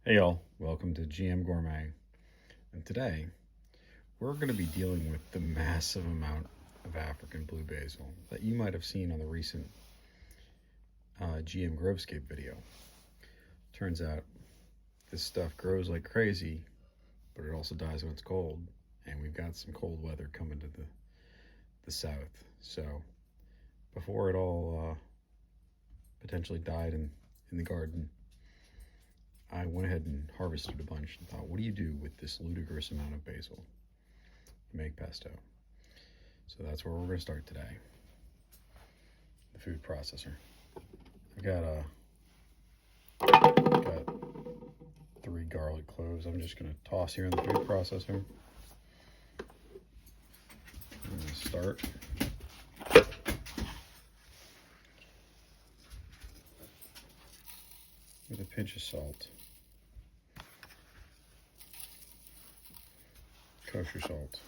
Hey y'all, welcome to GM Gourmet. And today we're going to be dealing with the massive amount of African blue basil that you might have seen on the recent GM Grovescape video. Turns out this stuff grows like crazy, but it also dies when it's cold, and we've got some cold weather coming to the south. So before it all potentially died in the garden, I went ahead and harvested a bunch and thought, what do you do with this ludicrous amount of basil? You make pesto. So that's where we're going to start today. The food processor. I got 3 garlic cloves. I'm just going to toss here in the food processor. I'm going to start. With a pinch of salt. Kosher salt.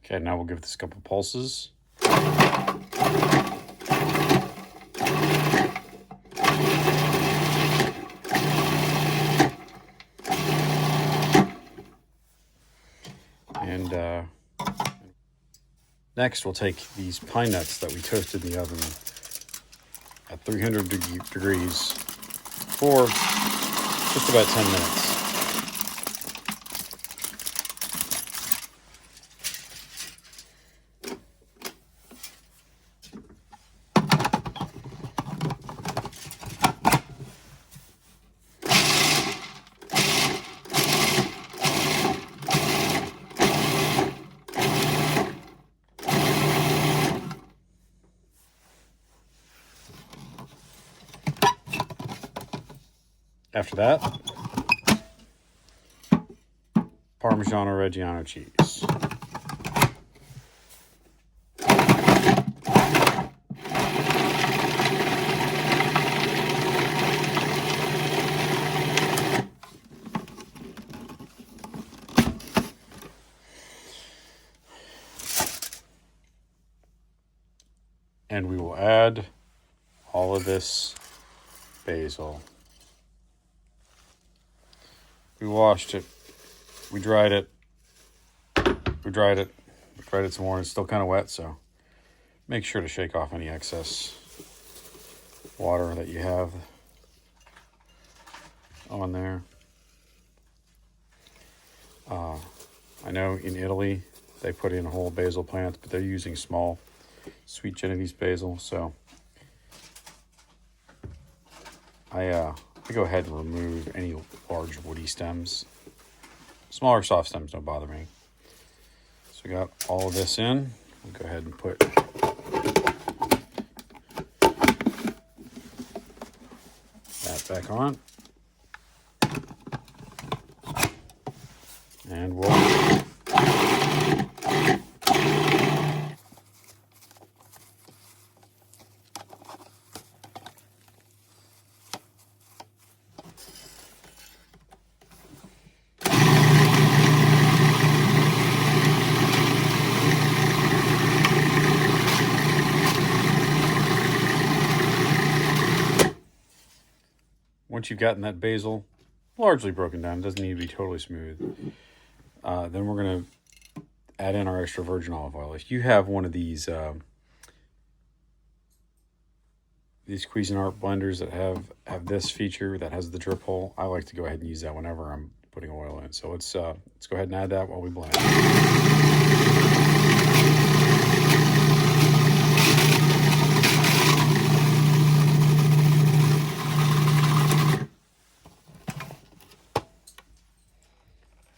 Okay, now we'll give this a couple pulses. And next we'll take these pine nuts that we toasted in the oven at 300 degrees for just about 10 minutes. After that, Parmesan-Reggiano cheese. And we will add all of this basil. We washed it, we dried it some more, and it's still kind of wet, so make sure to shake off any excess water that you have on there. I know in Italy they put in whole basil plants, but they're using small sweet Genovese basil, so I go ahead and remove any large woody stems. Smaller soft stems don't bother me. So we got all of this in. We'll go ahead and put that back on. And we'll once you've gotten that basil largely broken down, it doesn't need to be totally smooth, then we're going to add in our extra virgin olive oil. If you have one of these Cuisinart blenders that have this feature that has the drip hole, I like to go ahead and use that whenever I'm putting oil in. So let's go ahead and add that while we blend.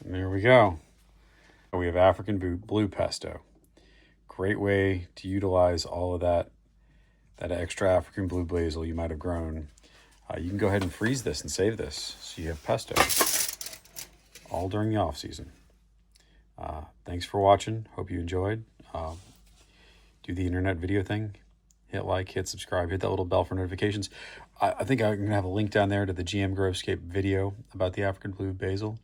And there we go. We have African Blue Pesto. Great way to utilize all of that extra African blue basil you might have grown. You can go ahead and freeze this and save this so you have pesto all during the off season. Thanks for watching. Hope you enjoyed. Do the internet video thing. Hit like, hit subscribe, hit that little bell for notifications. I think I'm going to have a link down there to the GM Grovescape video about the African blue basil.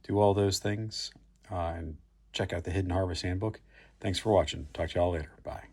do all those things and check out the Hidden Harvest Handbook. Thanks for watching. Talk to y'all later. Bye.